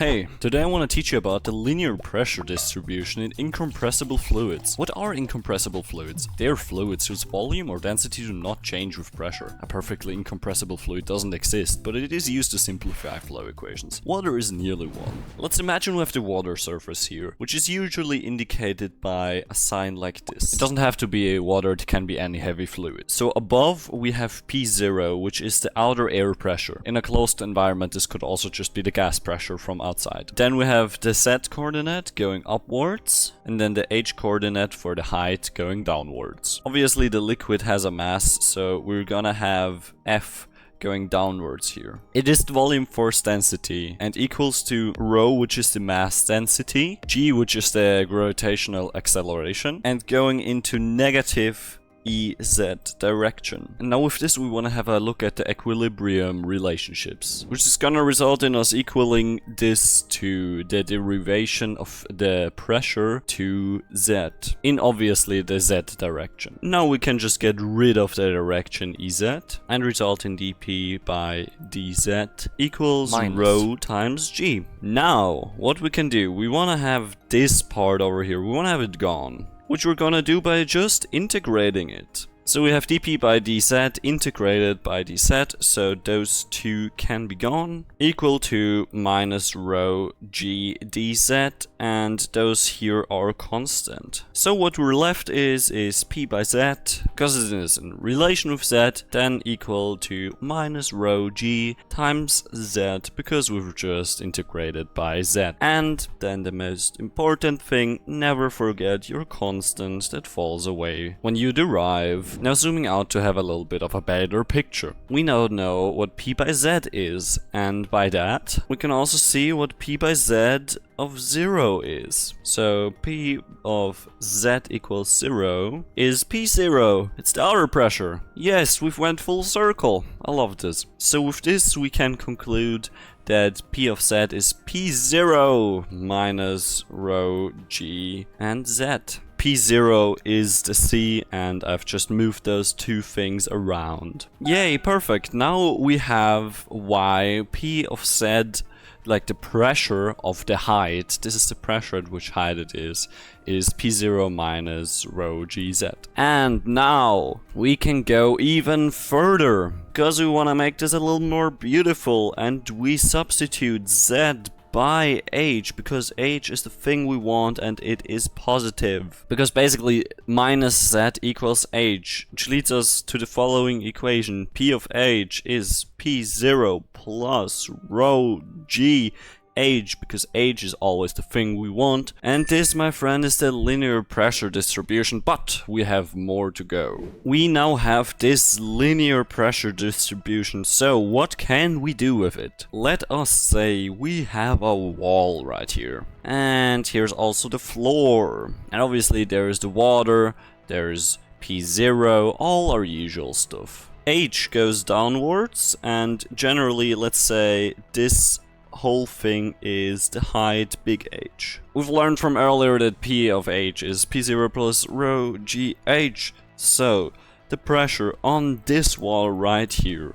Hey, today I want to teach you about the linear pressure distribution in incompressible fluids. What are incompressible fluids? They are fluids whose volume or density do not change with pressure. A perfectly incompressible fluid doesn't exist, but it is used to simplify flow equations. Water is nearly one. Let's imagine we have the water surface here, which is usually indicated by a sign like this. It doesn't have to be a water, it can be any heavy fluid. So above we have P0, which is the outer air pressure. In a closed environment, this could also just be the gas pressure from outside. Then we have the Z coordinate going upwards, and then the H coordinate for the height going downwards. Obviously the liquid has a mass, so we're gonna have F going downwards here. It is the volume force density and equals to rho, which is the mass density, g, which is the gravitational acceleration, and going into negative EZ direction. And now with this we want to have a look at the equilibrium relationships, which is gonna result in us equaling this to the derivation of the pressure to Z in obviously the Z direction. Now we can just get rid of the direction EZ and result in dP by dZ equals rho times G. Now what we can do, we want to have this part over here, we want to have it gone, which we're gonna do by just integrating it. So we have dP by dz integrated by dz, so those two can be gone, equal to minus rho g dz, and those here are constant. So what we're left is p by z, because it is in relation with z, then equal to minus rho g times z, because we've just integrated by z. And then the most important thing, never forget your constant that falls away when you derive. Now zooming out to have a little bit of a better picture. We now know what p by z is, and by that we can also see what p by z of 0 is. So p of z equals 0 is p0. It's the outer pressure. Yes, we've went full circle. I love this. So with this we can conclude that p of z is p0 minus rho g and z. P0 is the C, and I've just moved those two things around. Yay, perfect. Now we have why P of Z, like the pressure of the height, this is the pressure at which height it is P0 minus rho gz. And now we can go even further, because we want to make this a little more beautiful, and we substitute Z by h, because h is the thing we want and it is positive. Because basically minus z equals h, which leads us to the following equation. P of h is p0 plus rho g h, because h is always the thing we want. And this, my friend, is the linear pressure distribution, but we have more to go. We now have this linear pressure distribution, so what can we do with it? Let us say we have a wall right here, and here's also the floor, and obviously there is the water, there's P0, all our usual stuff. H goes downwards, and generally, let's say this whole thing is the height big H. We've learned from earlier that P of H is P0 plus rho GH, so the pressure on this wall right here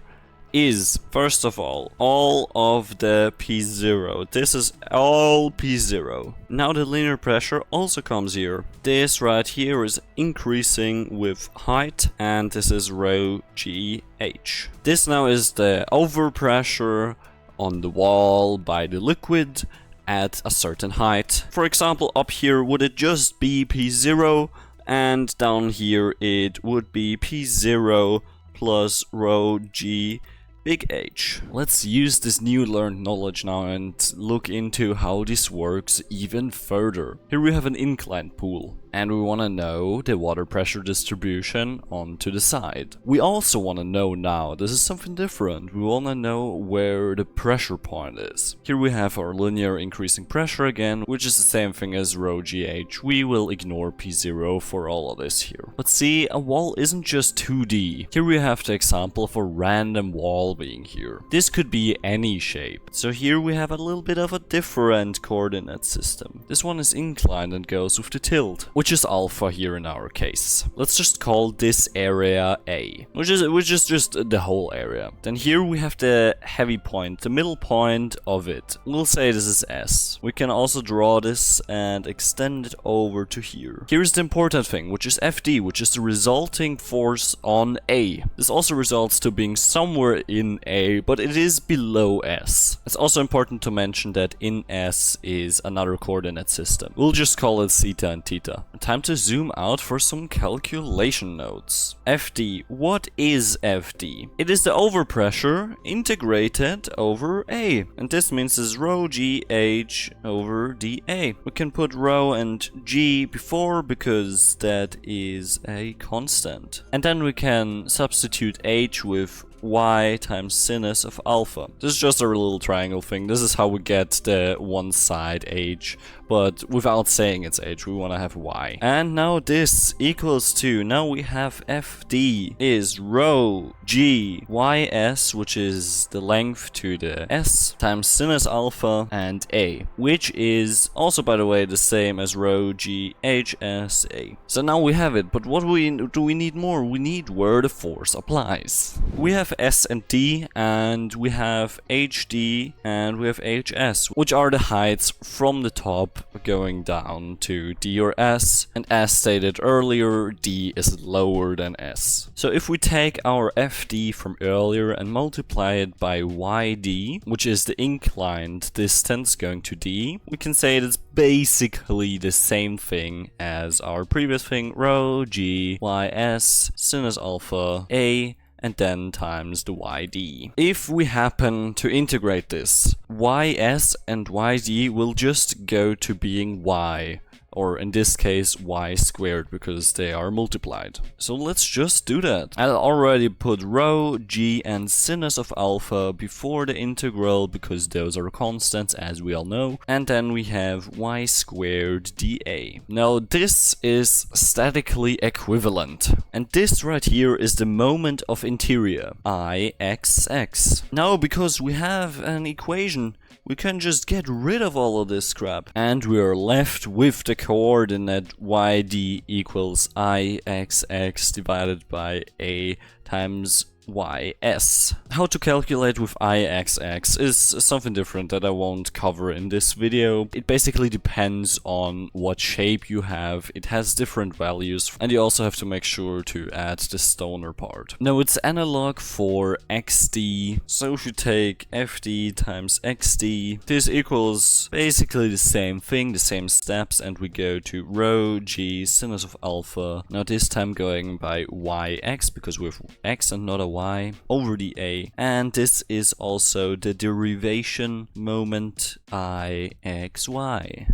is, first of all of the P0. This is all P0. Now the linear pressure also comes here. This right here is increasing with height, and this is rho GH. This now is the overpressure on the wall by the liquid at a certain height. For example, up here would it just be P0, and down here it would be P0 plus rho G big H. Let's use this new learned knowledge now and look into how this works even further. Here we have an inclined pool, and we want to know the water pressure distribution onto the side. We also want to know now, this is something different, we want to know where the pressure point is. Here we have our linear increasing pressure again, which is the same thing as rho GH. We will ignore P0 for all of this here. But see, a wall isn't just 2D. Here we have the example of a random wall being here. This could be any shape. So here we have a little bit of a different coordinate system. This one is inclined and goes with the tilt, which which is alpha here in our case. Let's just call this area A, which is just the whole area. Then here we have the heavy point, the middle point of it. We'll say this is S. We can also draw this and extend it over to here. Here's the important thing, which is FD, which is the resulting force on A. This also results to being somewhere in A, but it is below S. It's also important to mention that in S is another coordinate system. We'll just call it theta and theta. Time to zoom out for some calculation notes. FD. What is FD? It is the overpressure integrated over A. And this means is rho g h over dA. We can put rho and g before because that is a constant. And then we can substitute h with y times sinus of alpha. This is just a little triangle thing. This is how we get the one side h, but without saying it's h, we want to have y. And now this equals to, now we have FD is rho g ys, which is the length to the s, times sinus alpha and a, which is also, by the way, the same as rho g h s a. So now we have it, but what do we need more? We need where the force applies. We have S and D, and we have HD, and we have HS, which are the heights from the top going down to D or S, and as stated earlier, D is lower than S. So if we take our FD from earlier and multiply it by YD, which is the inclined distance going to D, we can say it's basically the same thing as our previous thing, rho G YS sinus alpha A, and then times the yd. If we happen to integrate this, ys and yd will just go to being y, or in this case y squared, because they are multiplied. So let's just do that. I already put rho, g and sinus of alpha before the integral because those are constants, as we all know. And then we have y squared dA. Now this is statically equivalent. And this right here is the moment of interior, Ixx. Now because we have an equation, we can just get rid of all of this crap. And we are left with the coordinate yd equals Ixx divided by a times ys. How to calculate with Ixx is something different that I won't cover in this video. It basically depends on what shape you have. It has different values, and you also have to make sure to add the stoner part. Now it's analog for xd, so if you take fd times xd, this equals basically the same thing, the same steps, and we go to rho g sinus of alpha, now this time going by yx because we have x and not a y, over the a, and this is also the derivation moment Ixy.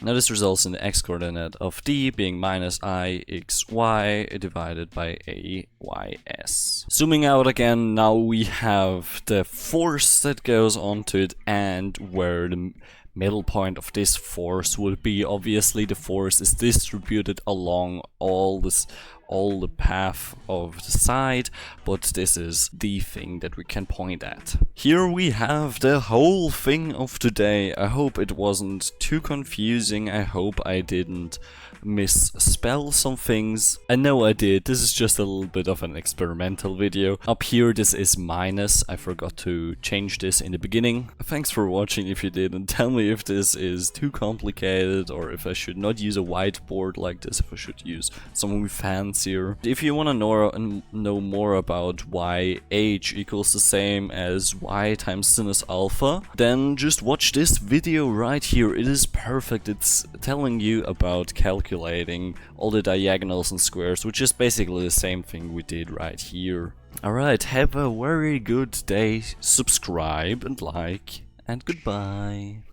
Now this results in the x-coordinate of d being minus Ixy divided by Ays. Zooming out again, now we have the force that goes onto it and where the middle point of this force would be. Obviously the force is distributed along all the path of the side, but this is the thing that we can point at. Here we have the whole thing of today. I hope it wasn't too confusing. I hope I didn't misspell some things. I know I did. This is just a little bit of an experimental video. Up here this is minus. I forgot to change this in the beginning. Thanks for watching if you did, and tell me if this is too complicated or if I should not use a whiteboard like this, if I should use something fancier. If you want to know more about why h equals the same as y times sinus alpha, then just watch this video right here. It is perfect. It's telling you about calculating all the diagonals and squares, which is basically the same thing we did right here. Alright, have a very good day, subscribe and like, and goodbye.